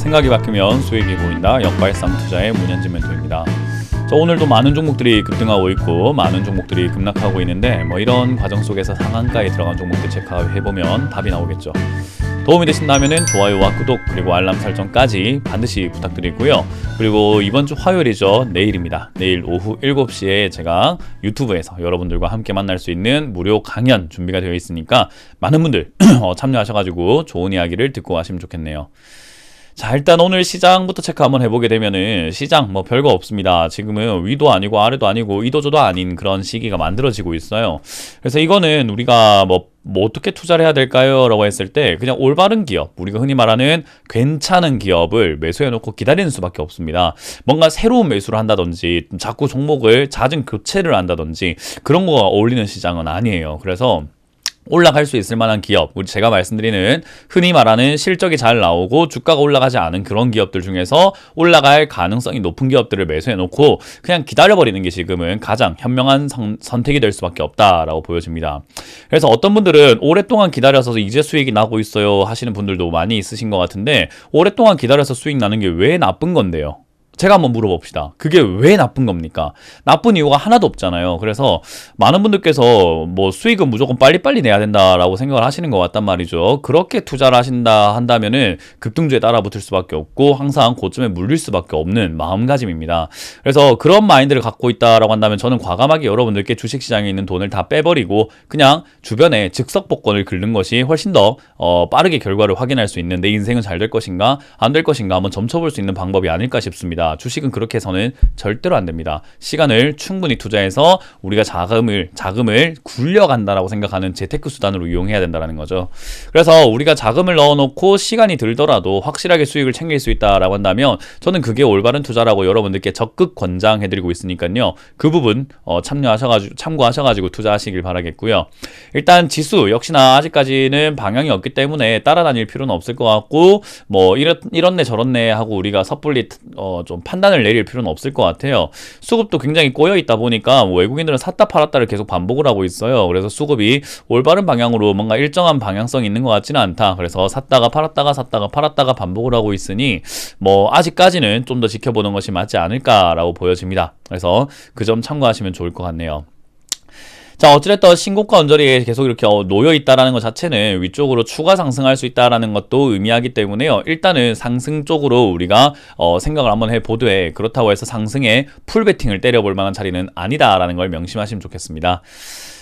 생각이 바뀌면 수익이 보인다. 역발상 투자의 문현진 멘토입니다. 오늘도 많은 종목들이 급등하고 있고 많은 종목들이 급락하고 있는데 이런 과정 속에서 상한가에 들어간 종목들 체크해보면 답이 나오겠죠. 도움이 되신다면 좋아요와 구독 그리고 알람 설정까지 반드시 부탁드리고요. 그리고 이번 주 화요일이죠. 내일입니다. 내일 오후 7시에 제가 유튜브에서 여러분들과 함께 만날 수 있는 무료 강연 준비가 되어 있으니까 많은 분들 참여하셔가지고 좋은 이야기를 듣고 가시면 좋겠네요. 자, 일단 오늘 시장부터 체크 한번 해보게 되면은 시장 별거 없습니다. 지금은 위도 아니고 아래도 아니고 이도저도 아닌 그런 시기가 만들어지고 있어요. 그래서 이거는 우리가 어떻게 투자를 해야 될까요? 라고 했을 때 그냥 올바른 기업, 우리가 흔히 말하는 괜찮은 기업을 매수해놓고 기다리는 수밖에 없습니다. 뭔가 새로운 매수를 한다든지 자꾸 종목을 잦은 교체를 한다든지 그런 거가 어울리는 시장은 아니에요. 그래서 올라갈 수 있을 만한 기업, 제가 말씀드리는 흔히 말하는 실적이 잘 나오고 주가가 올라가지 않은 그런 기업들 중에서 올라갈 가능성이 높은 기업들을 매수해놓고 그냥 기다려버리는 게 지금은 가장 현명한 선택이 될 수밖에 없다라고 보여집니다. 그래서 어떤 분들은 오랫동안 기다려서 이제 수익이 나고 있어요 하시는 분들도 많이 있으신 것 같은데, 오랫동안 기다려서 수익 나는 게 왜 나쁜 건데요? 제가 한번 물어봅시다. 그게 왜 나쁜 겁니까? 나쁜 이유가 하나도 없잖아요. 그래서 많은 분들께서 수익은 무조건 빨리빨리 내야 된다라고 생각을 하시는 것 같단 말이죠. 그렇게 투자를 하신다 한다면은 급등주에 따라붙을 수밖에 없고 항상 고점에 물릴 수밖에 없는 마음가짐입니다. 그래서 그런 마인드를 갖고 있다라고 한다면 저는 과감하게 여러분들께 주식시장에 있는 돈을 다 빼버리고 그냥 주변에 즉석복권을 긁는 것이 훨씬 더 빠르게 결과를 확인할 수 있는, 내 인생은 잘 될 것인가 안 될 것인가 한번 점쳐볼 수 있는 방법이 아닐까 싶습니다. 주식은 그렇게 해서는 절대로 안 됩니다. 시간을 충분히 투자해서 우리가 자금을 굴려간다라고 생각하는 재테크 수단으로 이용해야 된다는 거죠. 그래서 우리가 자금을 넣어놓고 시간이 들더라도 확실하게 수익을 챙길 수 있다라고 한다면 저는 그게 올바른 투자라고 여러분들께 적극 권장해드리고 있으니까요. 그 부분 참고하셔가지고 투자하시길 바라겠고요. 일단 지수 역시나 아직까지는 방향이 없기 때문에 따라다닐 필요는 없을 것 같고 이렇네 저렇네 하고 우리가 섣불리 좀 판단을 내릴 필요는 없을 것 같아요. 수급도 굉장히 꼬여있다 보니까 외국인들은 샀다 팔았다를 계속 반복을 하고 있어요. 그래서 수급이 올바른 방향으로 뭔가 일정한 방향성이 있는 것 같지는 않다. 그래서 샀다가 팔았다가 반복을 하고 있으니 아직까지는 좀 더 지켜보는 것이 맞지 않을까라고 보여집니다. 그래서 그 점 참고하시면 좋을 것 같네요. 자, 어찌됐든 신고가 언저리에 계속 이렇게 놓여 있다라는 것 자체는 위쪽으로 추가 상승할 수 있다라는 것도 의미하기 때문에요. 일단은 상승 쪽으로 우리가 생각을 한번 해보되, 그렇다고 해서 상승에 풀베팅을 때려볼 만한 자리는 아니다라는 걸 명심하시면 좋겠습니다.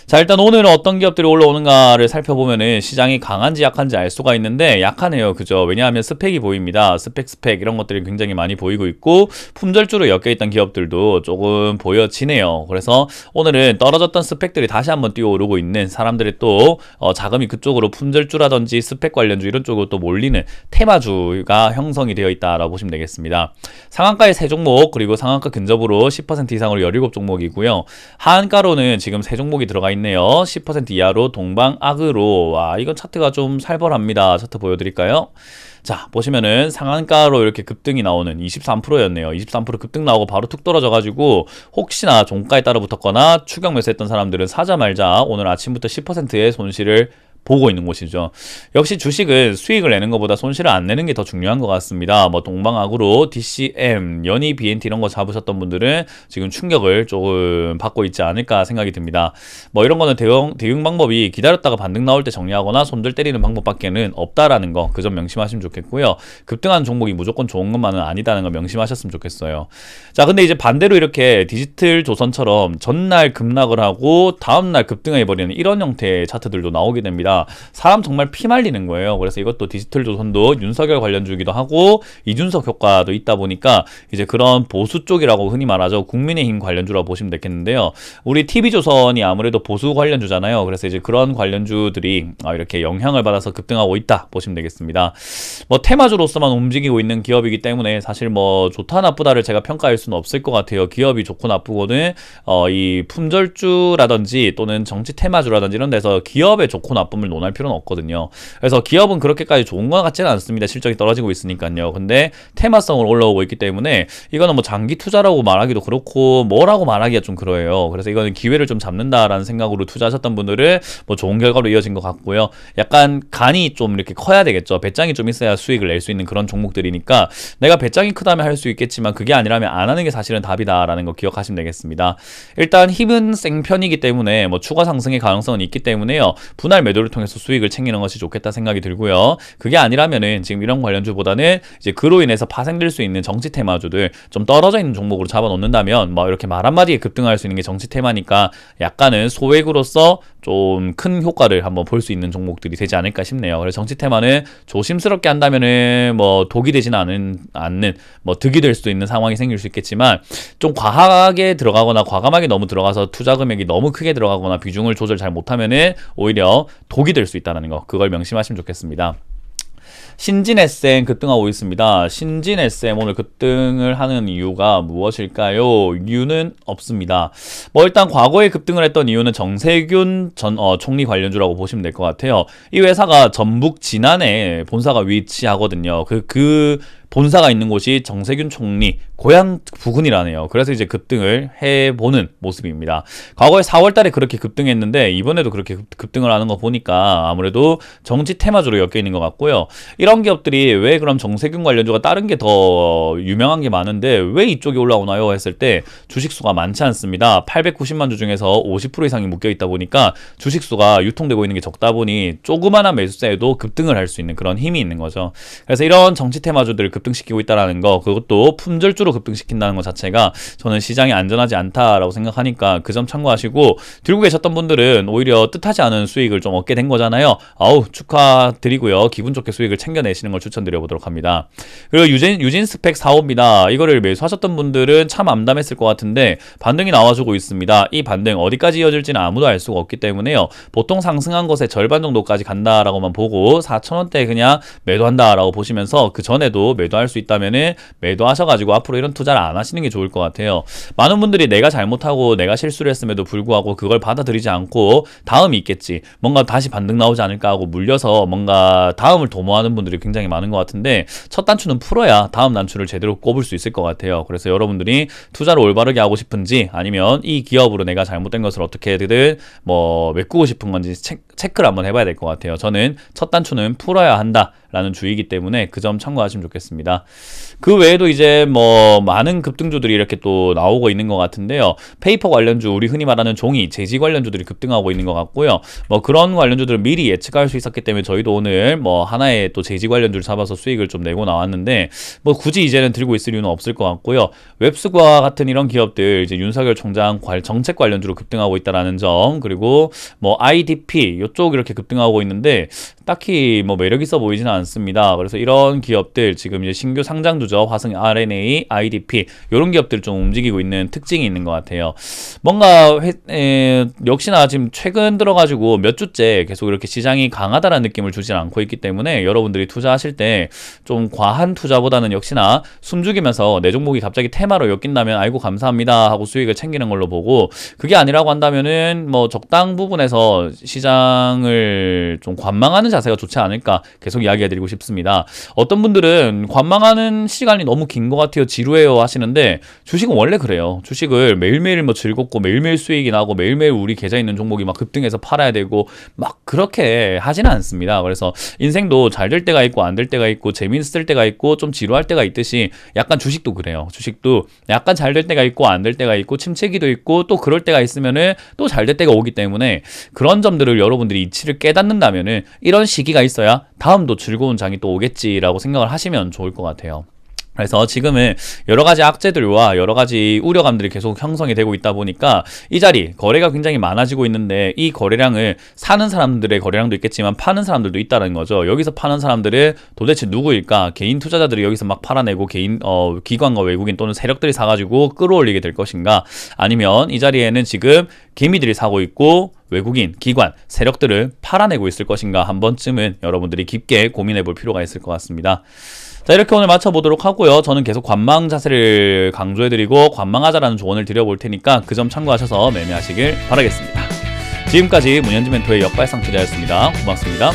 자, 일단 오늘은 어떤 기업들이 올라오는가를 살펴보면은 시장이 강한지 약한지 알 수가 있는데 약하네요. 그죠? 왜냐하면 스펙이 보입니다. 스펙 이런 것들이 굉장히 많이 보이고 있고 품절주로 엮여있던 기업들도 조금 보여지네요. 그래서 오늘은 떨어졌던 스펙들이 다시 한번 뛰어오르고 있는, 사람들이 또 자금이 그쪽으로 품절주라든지 스펙 관련주 이런 쪽으로 또 몰리는 테마주가 형성이 되어 있다라고 보시면 되겠습니다. 상한가의 3종목 그리고 상한가 근접으로 10% 이상으로 17종목이고요. 하한가로는 지금 3종목이 들어가 있네요. 10% 이하로 동방 아그로. 와, 이건 차트가 좀 살벌합니다. 차트 보여드릴까요? 자, 보시면은 상한가로 이렇게 급등이 나오는 23%였네요. 23% 급등 나오고 바로 툭 떨어져가지고 혹시나 종가에 따라 붙었거나 추격 매수했던 사람들은 사자 말자 오늘 아침부터 10%의 손실을 보고 있는 곳이죠. 역시 주식은 수익을 내는 것보다 손실을 안 내는 게 더 중요한 것 같습니다. 동방아그로, DCM, 연희 BNT 이런 거 잡으셨던 분들은 지금 충격을 조금 받고 있지 않을까 생각이 듭니다. 이런 거는 대응 방법이 기다렸다가 반등 나올 때 정리하거나 손들 때리는 방법밖에는 없다라는 거, 그 점 명심하시면 좋겠고요. 급등하는 종목이 무조건 좋은 것만은 아니다는 거 명심하셨으면 좋겠어요. 자, 근데 이제 반대로 이렇게 디지털 조선처럼 전날 급락을 하고 다음날 급등해버리는 이런 형태의 차트들도 나오게 됩니다. 사람 정말 피말리는 거예요. 그래서 이것도 디지털 조선도 윤석열 관련주이기도 하고 이준석 효과도 있다 보니까 이제 그런 보수 쪽이라고 흔히 말하죠. 국민의힘 관련주라고 보시면 되겠는데요. 우리 TV조선이 아무래도 보수 관련주잖아요. 그래서 이제 그런 관련주들이 이렇게 영향을 받아서 급등하고 있다 보시면 되겠습니다. 테마주로서만 움직이고 있는 기업이기 때문에 사실 좋다 나쁘다를 제가 평가할 수는 없을 것 같아요. 기업이 좋고 나쁘고는 이 품절주라든지 또는 정치 테마주라든지 이런 데서 기업의 좋고 나쁨을 점을 논할 필요는 없거든요. 그래서 기업은 그렇게까지 좋은 것 같지는 않습니다. 실적이 떨어지고 있으니까요. 근데 테마성으로 올라오고 있기 때문에 이거는 뭐 장기 투자라고 말하기도 그렇고 뭐라고 말하기가 좀 그래요. 그래서 이거는 기회를 좀 잡는다라는 생각으로 투자하셨던 분들은 뭐 좋은 결과로 이어진 것 같고요. 약간 간이 좀 이렇게 커야 되겠죠. 배짱이 좀 있어야 수익을 낼 수 있는 그런 종목들이니까 내가 배짱이 크다면 할 수 있겠지만 그게 아니라면 안 하는 게 사실은 답이다라는 거 기억하시면 되겠습니다. 일단 힘은 생편이기 때문에 뭐 추가 상승의 가능성은 있기 때문에요. 분할 매도를 통해서 수익을 챙기는 것이 좋겠다 생각이 들고요. 그게 아니라면은 지금 이런 관련주보다는 이제 그로 인해서 파생될 수 있는 정치 테마주들 좀 떨어져 있는 종목으로 잡아 놓는다면 뭐 이렇게 말 한마디에 급등할 수 있는 게 정치 테마니까 약간은 소액으로서 좀 큰 효과를 한번 볼 수 있는 종목들이 되지 않을까 싶네요. 그래서 정치 테마는 조심스럽게 한다면은 뭐 독이 되지는 않는 뭐 득이 될 수도 있는 상황이 생길 수 있겠지만 좀 과하게 들어가거나 과감하게 너무 들어가서 투자 금액이 너무 크게 들어가거나 비중을 조절 잘 못하면은 오히려 독이 될 수 있다는 거, 그걸 명심하시면 좋겠습니다. 신진SM 급등하고 있습니다. 신진SM 오늘 급등을 하는 이유가 무엇일까요? 이유는 없습니다. 뭐 일단 과거에 급등을 했던 이유는 정세균 전 총리 관련주라고 보시면 될 것 같아요. 이 회사가 전북 진안에 본사가 위치하거든요. 그 본사가 있는 곳이 정세균 총리 고향 부근이라네요. 그래서 이제 급등을 해보는 모습입니다. 과거에 4월달에 그렇게 급등했는데 이번에도 그렇게 급등을 하는 거 보니까 아무래도 정치 테마주로 엮여 있는 것 같고요. 이런 기업들이 왜 그럼 정세균 관련주가 다른 게 더 유명한 게 많은데 왜 이쪽이 올라오나요? 했을 때 주식수가 많지 않습니다. 890만 주 중에서 50% 이상이 묶여 있다 보니까 주식수가 유통되고 있는 게 적다 보니 조그마한 매수세에도 급등을 할 수 있는 그런 힘이 있는 거죠. 그래서 이런 정치 테마주들을 급등시키고 있다는 거, 그것도 품절주로 급등시킨다는 것 자체가 저는 시장이 안전하지 않다라고 생각하니까 그 점 참고하시고, 들고 계셨던 분들은 오히려 뜻하지 않은 수익을 좀 얻게 된 거잖아요. 아우 축하드리고요. 기분 좋게 수익을 챙겨내시는 걸 추천드려 보도록 합니다. 그리고 유진 스펙 4호입니다. 이거를 매수하셨던 분들은 참 암담했을 것 같은데 반등이 나와주고 있습니다. 이 반등 어디까지 이어질지는 아무도 알 수가 없기 때문에요. 보통 상승한 것의 절반 정도까지 간다라고만 보고 4,000원대 그냥 매도한다라고 보시면서 그 전에도 매도할 수 있다면은 매도하셔가지고 앞으로 이런 투자를 안 하시는 게 좋을 것 같아요. 많은 분들이 내가 잘못하고 내가 실수를 했음에도 불구하고 그걸 받아들이지 않고 다음이 있겠지, 뭔가 다시 반등 나오지 않을까 하고 물려서 뭔가 다음을 도모하는 분들이 굉장히 많은 것 같은데, 첫 단추는 풀어야 다음 단추를 제대로 꼽을 수 있을 것 같아요. 그래서 여러분들이 투자를 올바르게 하고 싶은지, 아니면 이 기업으로 내가 잘못된 것을 어떻게든 뭐 메꾸고 싶은 건지 체크를 한번 해봐야 될 것 같아요. 저는 첫 단추는 풀어야 한다 라는 주의이기 때문에 그 점 참고하시면 좋겠습니다. 그 외에도 이제 뭐 많은 급등주들이 이렇게 또 나오고 있는 것 같은데요. 페이퍼 관련주, 우리 흔히 말하는 종이, 재지 관련주들이 급등하고 있는 것 같고요. 뭐 그런 관련주들을 미리 예측할 수 있었기 때문에 저희도 오늘 뭐 하나의 또 재지 관련주를 잡아서 수익을 좀 내고 나왔는데, 뭐 굳이 이제는 들고 있을 이유는 없을 것 같고요. 웹스과 같은 이런 기업들, 이제 윤석열 총장 정책 관련주로 급등하고 있다라는 점, 그리고 뭐 IDP 이쪽 이렇게 급등하고 있는데 딱히 뭐 매력 있어 보이지는 않습니다. 그래서 이런 기업들 지금 이제 신규 상장주죠. 화성 RNA, IDP 이런 기업들 좀 움직이고 있는 특징이 있는 것 같아요. 뭔가 역시나 지금 최근 들어가지고 몇 주째 계속 이렇게 시장이 강하다라는 느낌을 주지 않고 있기 때문에 여러분들이 투자하실 때 좀 과한 투자보다는 역시나 숨죽이면서 내 종목이 갑자기 테마로 엮인다면 아이고 감사합니다 하고 수익을 챙기는 걸로 보고, 그게 아니라고 한다면은 뭐 적당 부분에서 시장을 좀 관망하는 자세가 좋지 않을까 계속 이야기해드리고 싶습니다. 어떤 분들은 관망하는 시간이 너무 긴 것 같아요, 지루해요 하시는데, 주식은 원래 그래요. 주식을 매일매일 뭐 즐겁고 매일매일 수익이 나고 매일매일 우리 계좌에 있는 종목이 막 급등해서 팔아야 되고 막 그렇게 하지는 않습니다. 그래서 인생도 잘 될 때가 있고 안 될 때가 있고 재미있을 때가 있고 좀 지루할 때가 있듯이 약간 주식도 그래요. 주식도 약간 잘 될 때가 있고 안 될 때가 있고 침체기도 있고 또 그럴 때가 있으면은 또 잘 될 때가 오기 때문에, 그런 점들을 여러분들이 이치를 깨닫는다면은 이런 시기가 있어야 다음도 즐거운 장이 또 오겠지라고 생각을 하시면 좋을 것 같아요. 그래서 지금은 여러 가지 악재들과 여러 가지 우려감들이 계속 형성이 되고 있다 보니까 이 자리 거래가 굉장히 많아지고 있는데, 이 거래량을 사는 사람들의 거래량도 있겠지만 파는 사람들도 있다는 거죠. 여기서 파는 사람들은 도대체 누구일까? 개인 투자자들이 여기서 막 팔아내고 개인 기관과 외국인 또는 세력들이 사가지고 끌어올리게 될 것인가? 아니면 이 자리에는 지금 개미들이 사고 있고 외국인, 기관, 세력들을 팔아내고 있을 것인가? 한 번쯤은 여러분들이 깊게 고민해 볼 필요가 있을 것 같습니다. 자, 이렇게 오늘 마쳐보도록 하고요. 저는 계속 관망 자세를 강조해드리고 관망하자라는 조언을 드려볼 테니까 그 점 참고하셔서 매매하시길 바라겠습니다. 지금까지 문현지 멘토의 역발상 투자였습니다. 고맙습니다.